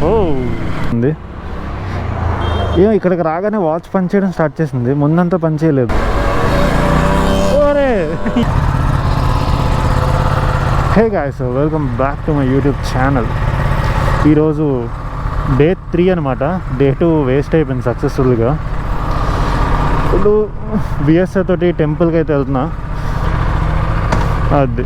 ఓ ఉంది. ఏమో ఇక్కడికి రాగానే వాచ్ పనిచేయడం స్టార్ట్ చేసింది, ముందంతా పనిచేయలేదు. ఓరే hey guys, welcome back to my YouTube channel. ఈరోజు డే 3 అనమాట. డే 2 వేస్ట్ అయిపోయింది సక్సెస్ఫుల్గా. ఇప్పుడు బిఎస్ఏ తోటి టెంపుల్కి అయితే వెళ్తున్నా. అది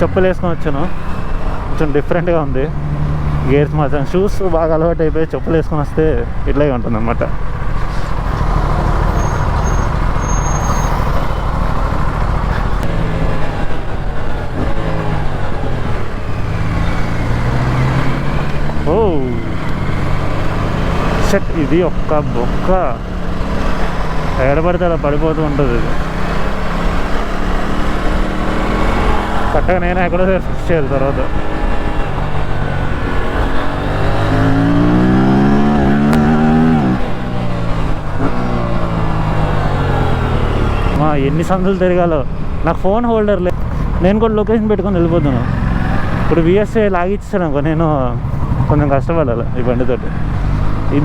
చెప్పులు వేసుకొని వచ్చాను, కొంచెం డిఫరెంట్గా ఉంది. గేర్స్ మాత్రం షూస్ బాగా అలవాటు అయిపోయి చెప్పులు వేసుకొని వస్తే ఇట్లాగే ఉంటుంది అన్నమాట. ఓ షట్, ఇది ఒక్క బొక్క ఎడబడితే అలా పడిపోతూ ఉంటుంది. ఇది కరెక్ట్గా నేను ఎక్కడో ఫిక్స్ చేయాలి తర్వాత. ఎన్ని సందులు తిరగాలో. నాకు ఫోన్ హోల్డర్ లేదు, నేను కూడా లొకేషన్ పెట్టుకొని వెళ్ళిపోతాను. ఇప్పుడు విఎస్ఏ లాగిచ్చాను అనుకో, నేను కొంచెం కష్టపడాలి ఈ బండితోటి.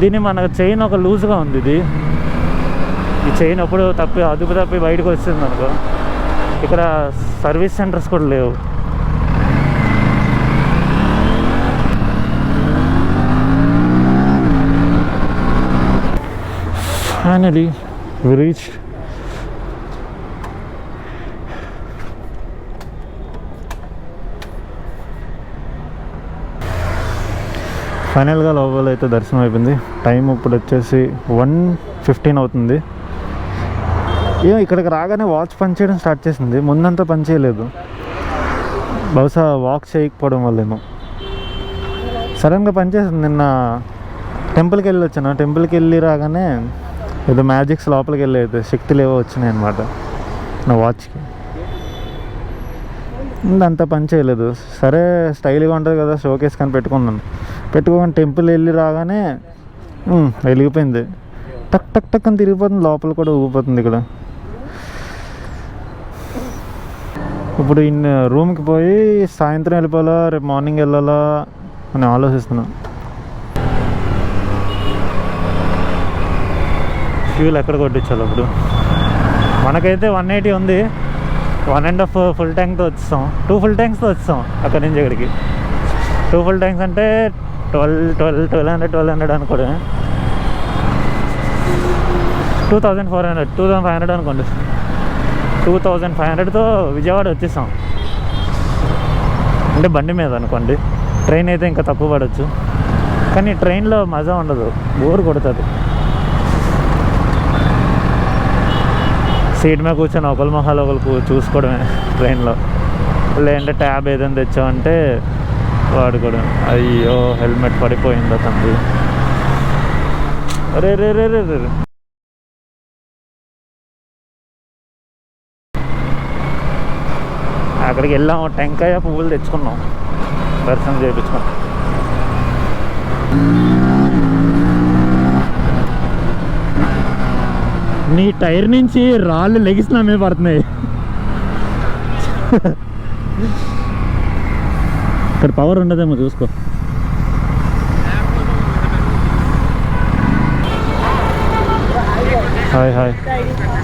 దీన్ని మనకు చైన్ ఒక లూజ్గా ఉంది. ఈ చైన్ అప్పుడు అదుపు తప్పి బయటకు వచ్చింది అనుకో. ఇక్కడ సర్వీస్ సెంటర్స్ కూడా లేవు. Finally we reach. ఫైనల్గా లోపల అయితే దర్శనం అయిపోయింది. టైం ఇప్పుడు వచ్చేసి 1:15 అవుతుంది. ఏమో ఇక్కడికి రాగానే వాచ్ పనిచేయడం స్టార్ట్ చేసింది, ముందంతా పనిచేయలేదు. బహుశా వాక్ చేయకపోవడం వల్లేమో సడన్గా పనిచేసింది. నిన్న టెంపుల్కి వెళ్ళి వచ్చాను. టెంపుల్కి వెళ్ళి రాగానే ఏదో మ్యాజిక్స్ లోపలికి వెళ్ళి అయితే శక్తులు ఏవో వచ్చినాయి అనమాట నా వాచ్కి. అంతా పని చేయలేదు. సరే స్టైల్గా ఉంటుంది కదా, షోకేస్ కానీ పెట్టుకున్నాను. పెట్టుకోని టెంపుల్ వెళ్ళి రాగానే వెలిగిపోయింది. టక్ టక్ టక్ అని తిరిగిపోతుంది, లోపల కూడా ఊగిపోతుంది. ఇక్కడ ఇప్పుడు రూమ్కి పోయి సాయంత్రం వెళ్ళిపోవాలా, రేపు మార్నింగ్ వెళ్ళాలా అని ఆలోచిస్తున్నాను. ఫ్యూల్ ఎక్కడ కొట్టించాలి అప్పుడు. మనకైతే 180 ఉంది. 1.5 ఫుల్ ట్యాంక్తో వచ్చాం, 2 ఫుల్ ట్యాంక్స్తో వచ్చాం అక్కడి నుంచి ఇక్కడికి. 2 ఫుల్ ట్యాంక్స్ అంటే 1200 అనుకోండి, 2500 అనుకోండి. 2500తో విజయవాడ వచ్చేసాం అంటే బండి మీద అనుకోండి. ట్రైన్ అయితే ఇంకా తక్కువ పడవచ్చు, కానీ ట్రైన్లో మజా ఉండదు, బోర్ కొడుతుంది. సీట్ మీద కూర్చొని ఒకరి మొహాలు ఒకరు చూసుకోవడమే ట్రైన్లో. లేదంటే ట్యాబ్ ఏదైనా తెచ్చామంటే వాడుకోవడం. అయ్యో హెల్మెట్ పడిపోయిందా తండ్రి, అరే రే రే రే రే. అక్కడికి వెళ్ళాము, టెంకాయ పువ్వులు తెచ్చుకున్నాం, దర్శనం చేయించుకున్నాం. నీ టైర్ నుంచి రాళ్ళు లెగిసిన మీద పడుతున్నాయి. ఇక్కడ పవర్ ఉండదేమో చూసుకో. Hi hi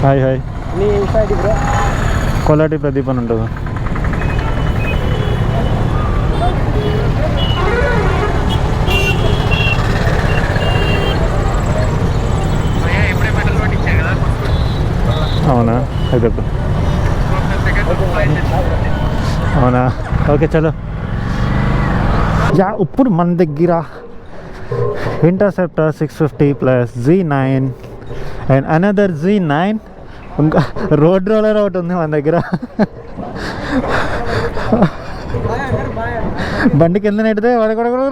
hi hi. కోలాటి ప్రదీప్ అని ఉంటుంది. అవునా, అయితే అవునా, ఓకే చలో. ఇప్పుడు మన దగ్గర interceptor 650 plus Z9 and another Z9. ఇంకా రోడ్ రోలర్ ఒకటి ఉంది మన దగ్గర. బండి కింద నెట్టితే వాడు కూడా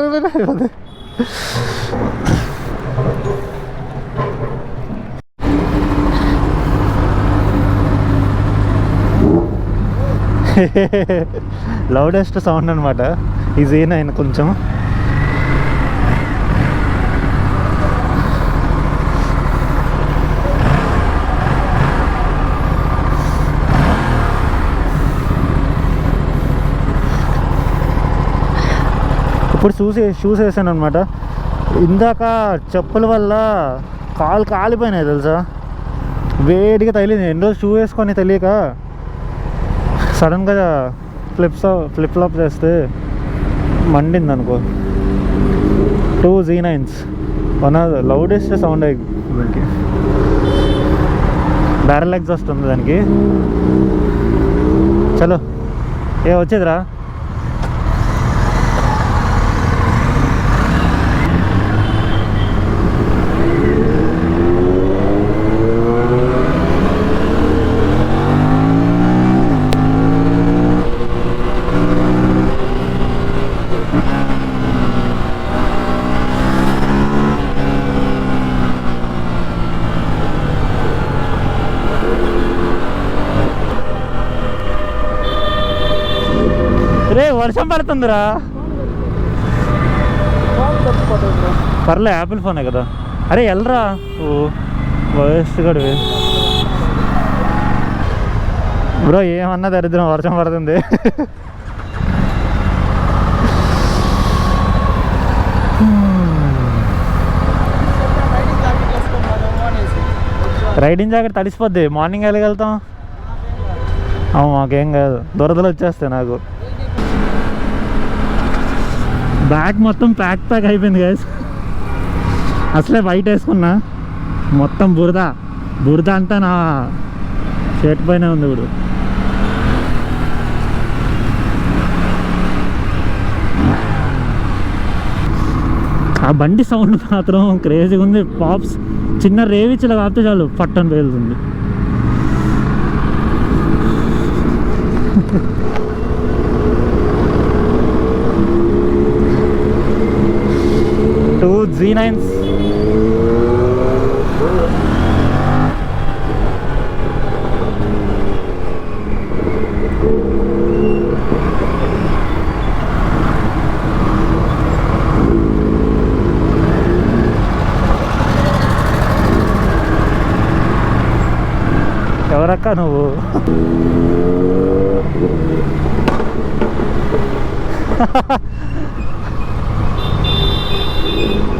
లౌడెస్ట్ సౌండ్ అనమాట ఈ Z9 కొంచెం. ఇప్పుడు షూస్ వేసాను అనమాట. ఇందాక చెప్పుల వల్ల కాలు కాలిపోయినాయి తెలుసా, వేడిగా తగిలింది. ఎన్ని రోజులు షూ వేసుకొని తెలియక సడన్గా ఫ్లిప్ ఫ్లాప్ చేస్తే మండింది అనుకో. 2 Z9s, one of the loudest sound దీనికి. బ్యారెల్ ఎగ్జాస్ట్ ఉంది దానికి. చలో వచ్చేదిరా. వర్షం పడుతుందిరా. పర్లే, యాపిల్ ఫోనే కదా. అరే వెళ్ళరా, ఓ వయస్సు గడివి బ్రో. ఏమన్నా దరిద్రం, వర్షం పడుతుంది. రైడింగ్ జాకెట్ తడిసిపోద్ది. మార్నింగ్ వెళ్ళగలుగుతాం. మాకేం కాదు, దురదలు వచ్చేస్తాయి నాకు. బ్యాగ్ మొత్తం ప్యాక్ అయిపోయింది గైస్. అసలే వైట్ వేసుకున్నా, మొత్తం బురద అంతా నా షర్ట్ పైన ఉంది. ఇప్పుడు ఆ బండి సౌండ్ మాత్రం క్రేజీగా ఉంది. పాప్స్ చిన్న రేవిచ్చిలా కాపితే చాలు పట్టని పేలుతుంది. Z9s. ఎవరక్క నువ్వు?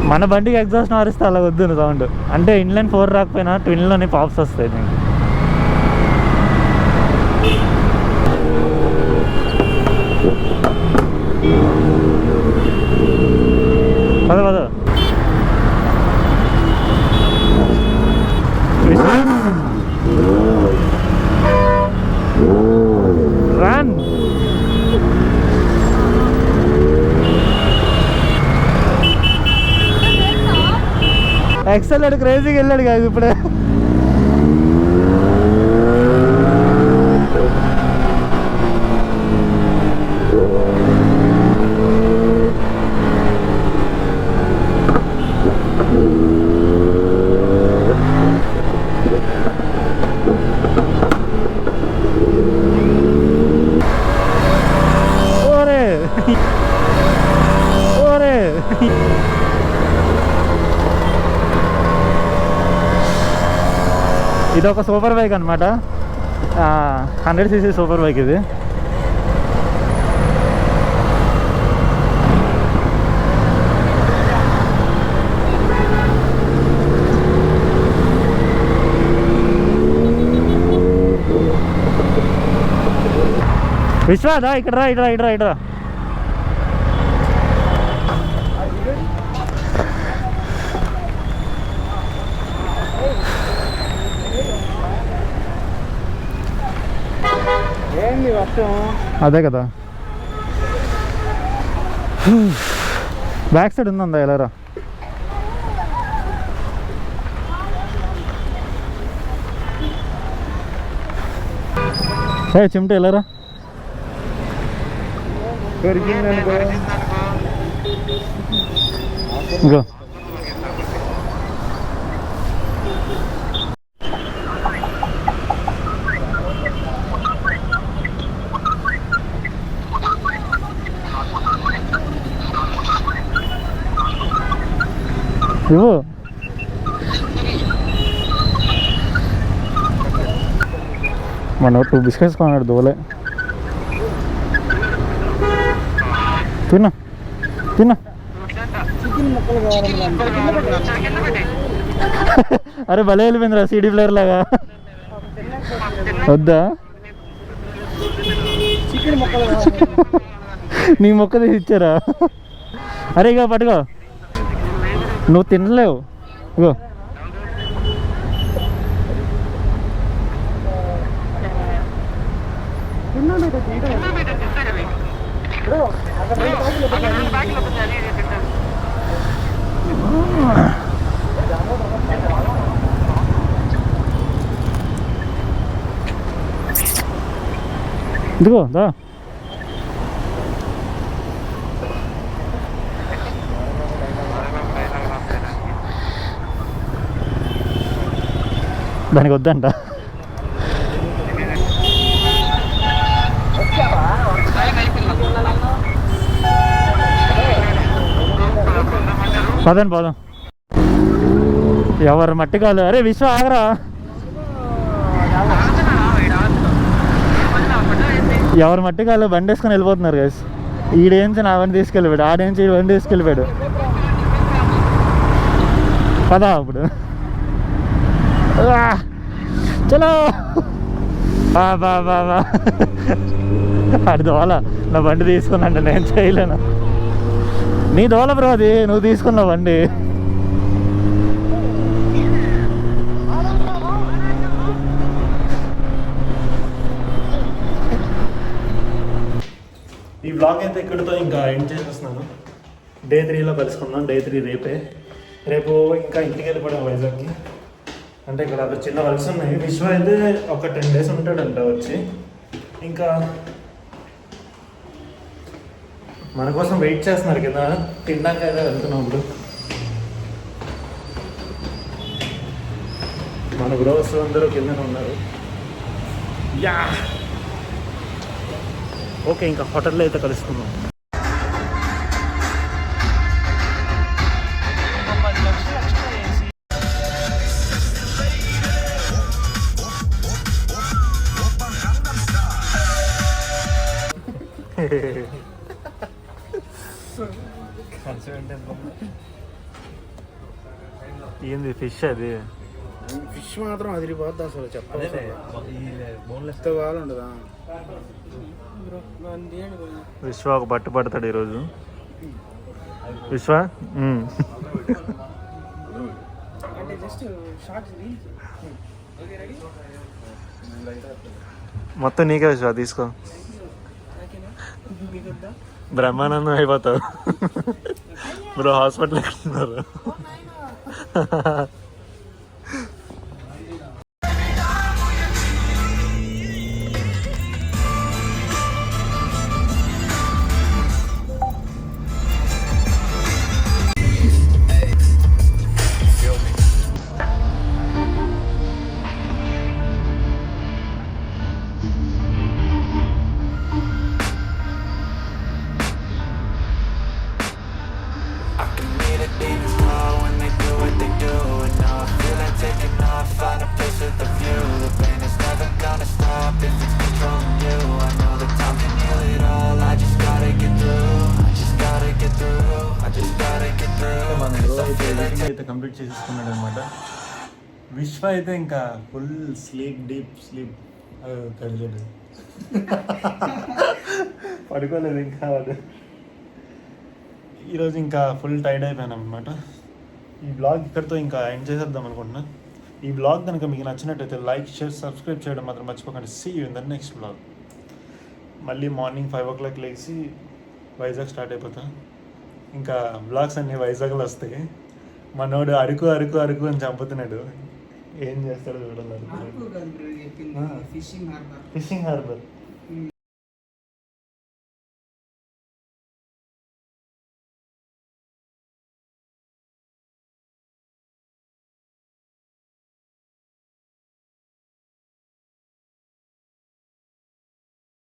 మన బండికి ఎగ్జాస్ట్ మారిస్తే అలా వద్దు సౌండ్. అంటే ఇన్లైన్ 4 రాకపోయినా ట్విన్లోనే పాప్స్ వస్తాయి దీనికి. పద రన్. ఎక్సెల్ క్రేజీగా వెళ్ళాడు కాదు ఇప్పుడే. ఇది ఒక సూపర్ బైక్ అనమాట. 100cc సూపర్ బైక్ ఇది. విశ్వాదా ఇక్కడ రా, ఇట్రా. అదే కదా, బ్యాక్ సైడ్ ఉందా ఎలారా? సరే చిమ్ట ఎలారా? ఇంకో ఇవ్వు. మన 2 బిస్కెట్స్ కొన్నాడు దోలే. తిన్నా తిన్నా. చికెన్ ముక్కలు కావాలి. అరే భలే వెళ్ళిపోయిందిరా సీడీ ప్లేయర్ లాగా. వద్దా చికెన్ ముక్కలు కావాలి. నీ మొక్క తీసి ఇచ్చారా? అరే ఇక పట్టుకో, నువ్వు తినలేవు. ఇగో ఇదిగో దా. దానికి వద్దంట. పదండి పోదాం. ఎవరు మట్టి కాదు. అరే విశ్వ ఆగరా. ఎవరు మట్టి కాదు బండి వేసుకొని వెళ్ళిపోతున్నారు గైస్. ఈడేంచి నా బండి తీసుకెళ్ళిపోయాడు, ఆడేంచి ఈ బండి తీసుకెళ్ళిపోయాడు. పదా అప్పుడు చలో బా అది దోల. నా బండి తీసుకున్నాండి, నేను చేయలేను. నీ దోల బ్రో, అది నువ్వు తీసుకున్నావు బండి. ఈ బ్లాగ్ అయితే ఇక్కడితో ఇంకా ఎండ్ చేసేస్తున్నాను. డే 3లో కలుసుకుందాం. డే 3 రేపే. రేపు ఇంకా ఇంటికి వెళ్ళిపోవడం వైజాగ్కి. అంటే ఇక్కడ ఒక చిన్న వర్క్స్ ఉన్నాయి. విశ్వ అయితే ఒక 10 days ఉంటాడంట వచ్చి. ఇంకా మన కోసం వెయిట్ చేస్తున్నారు కదా, తినడానికి అయితే వెళ్తున్నాం ఇప్పుడు. మన బ్రోస్ అందరూ కిందనే ఉన్నారు. యా ఓకే, ఇంకా హోటల్లో అయితే కలుసుకుందాం. ఏంది ఫిష్? అది ఫిష్ మాత్రం అదిరిపోద్ది అసలు. చెప్పాలి ఉండదా. విశ్వ ఒక బట్టు పడతాడు ఈరోజు. విశ్వ మొత్తం నీకే విశ్వ, తీసుకో. బ్రహ్మానందం అయిపోతావు బ్రో. హాస్పిటల్ ఎక్కడున్నారు? అయితే కంప్లీట్ చేసేసుకున్నాడు అనమాట. విశ్వ అయితే ఇంకా ఫుల్ స్లీప్, డీప్ స్లీప్. కలిగాడు, పడుకోలేదు ఇంకా వాడు. ఈరోజు ఇంకా ఫుల్ టైర్డ్ అయిపోయాను అనమాట. ఈ బ్లాగ్ ఇక్కడితో ఇంకా ఎండ్ చేసేద్దాం అనుకుంటున్నా. ఈ బ్లాగ్ కనుక మీకు నచ్చినట్టయితే లైక్, షేర్, సబ్స్క్రైబ్ చేయడం మాత్రం మర్చిపోకండి. See you in the next vlog. మళ్ళీ మార్నింగ్ 5 o'clock లేచి వైజాగ్ స్టార్ట్ అయిపోతా. ఇంకా బ్లాగ్స్ అన్నీ వైజాగ్లో వస్తాయి. మనోడు అరకు అరకు అరకు అని చంపుతున్నాడు. ఏం చేస్తాడో చూడాలి. Fishing harbour.